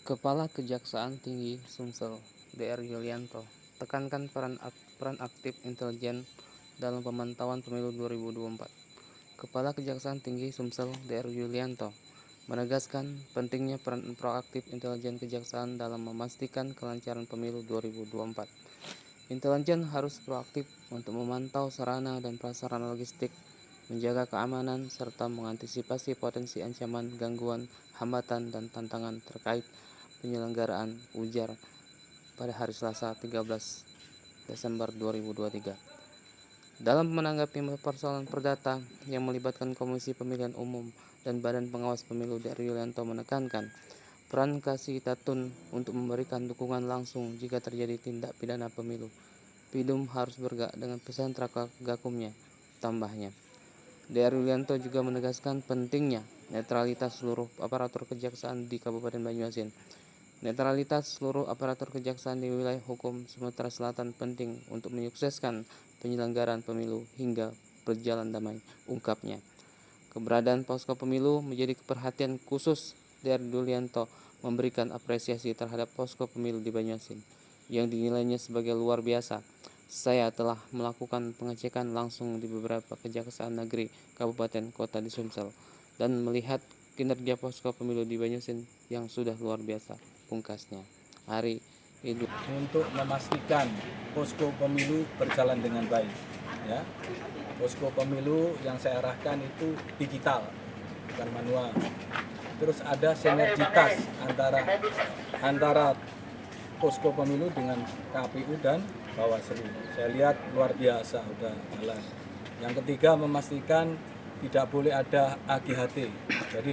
Kepala Kejaksaan Tinggi Sumsel, Dr. Yulianto, tekankan peran aktif intelijen dalam pemantauan pemilu 2024. Kepala Kejaksaan Tinggi Sumsel, Dr. Yulianto, menegaskan pentingnya peran proaktif intelijen kejaksaan dalam memastikan kelancaran pemilu 2024. Intelijen harus proaktif untuk memantau sarana dan prasarana logistik, menjaga keamanan, serta mengantisipasi potensi ancaman, gangguan, hambatan, dan tantangan terkait penyelenggaraan ujar pada hari Selasa 13 Desember 2023. Dalam menanggapi persoalan perdata yang melibatkan Komisi Pemilihan Umum dan Badan Pengawas Pemilu, Dr. Yulianto menekankan peran Kasih-Tatun untuk memberikan dukungan langsung jika terjadi tindak pidana pemilu. Pidum harus bergerak dengan pesantren gakumnya, tambahnya. Dr. Yulianto juga menegaskan pentingnya netralitas seluruh aparatur kejaksaan di Kabupaten Banyuasin. Netralitas seluruh aparatur kejaksaan di wilayah hukum Sumatera Selatan penting untuk menyukseskan penyelenggaraan pemilu hingga berjalan damai, ungkapnya. Keberadaan posko pemilu menjadi perhatian khusus dari Yulianto, memberikan apresiasi terhadap posko pemilu di Banyuasin yang dinilainya sebagai luar biasa. Saya telah melakukan pengecekan langsung di beberapa kejaksaan negeri kabupaten kota di Sumsel dan melihat kinerja posko pemilu di Banyuasin yang sudah luar biasa, pungkasnya. Hari itu untuk memastikan posko pemilu berjalan dengan baik, ya. Posko pemilu yang saya arahkan itu digital, bukan manual. Terus ada sinergitas antara posko pemilu dengan KPU dan Bawaslu. Saya lihat luar biasa udah jalan. Yang ketiga, memastikan tidak boleh ada AGHT. Jadi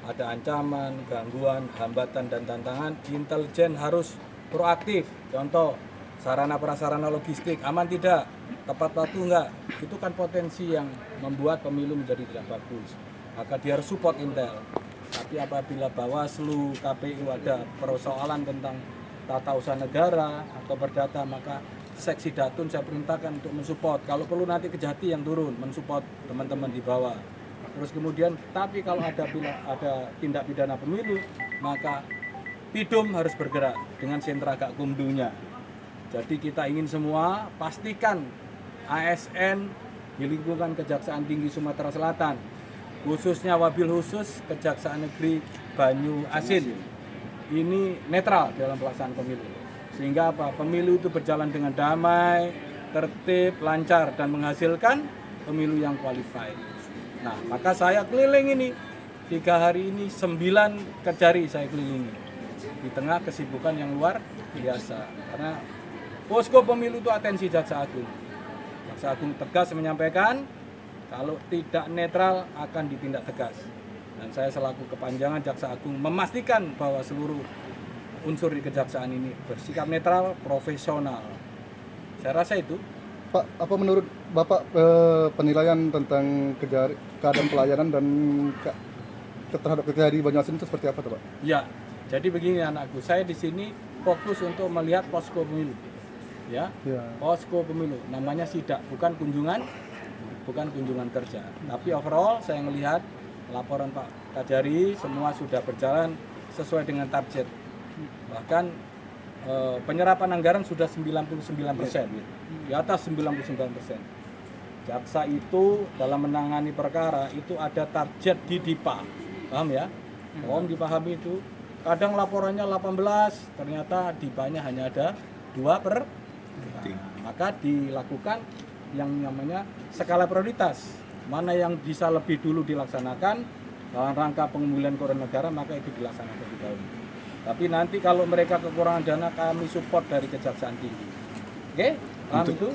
ada ancaman, gangguan, hambatan, dan tantangan. Intelijen harus proaktif. Contoh, sarana prasarana logistik aman tidak, tepat waktu enggak, itu kan potensi yang membuat pemilu menjadi tidak bagus. Maka dia harus support Intel. Tapi apabila Bawaslu, KPU ada persoalan tentang tata usaha negara atau perdata, maka seksi datun saya perintahkan untuk mensupport. Kalau perlu nanti Kejati yang turun mensupport teman-teman di bawah. Terus kemudian, tapi kalau ada tindak pidana pemilu, maka Pidum harus bergerak dengan sentra gakumdunya. Jadi kita ingin semua pastikan ASN di lingkungan Kejaksaan Tinggi Sumatera Selatan, khususnya wabil khusus Kejaksaan Negeri Banyuasin, ini netral dalam pelaksanaan pemilu. Sehingga apa? Pemilu itu berjalan dengan damai, tertib, lancar, dan menghasilkan pemilu yang qualified. Nah, maka saya keliling ini 3 hari ini 9 Kejari saya kelilingi di tengah kesibukan yang luar biasa. Karena posko pemilu itu atensi Jaksa Agung. Jaksa Agung tegas menyampaikan kalau tidak netral akan ditindak tegas. Dan saya selaku kepanjangan Jaksa Agung memastikan bahwa seluruh unsur di kejaksaan ini bersikap netral, profesional. Saya rasa itu. Pak, apa menurut Bapak penilaian tentang keadaan pelayanan dan terhadap Kejari Banyuasin itu seperti apa, Pak? Ya, jadi begini anakku, saya di sini fokus untuk melihat posko pemilu. Ya. Posko pemilu, namanya sidak, bukan kunjungan kerja. Tapi overall saya melihat laporan Pak Kajari semua sudah berjalan sesuai dengan target. Bahkan penyerapan anggaran sudah 99%, di atas 99%. Jaksa itu dalam menangani perkara itu ada target di DIPA, paham ya? Tolong dipahami itu. Kadang laporannya 18, ternyata DIPA-nya hanya ada 2 per. Nah, maka dilakukan yang namanya skala prioritas. Mana yang bisa lebih dulu dilaksanakan dalam rangka pemulihan keuangan negara, maka itu dilaksanakan lebih dahulu. Tapi nanti kalau mereka kekurangan dana, kami support dari Kejaksaan Tinggi. Oke? Paham itu?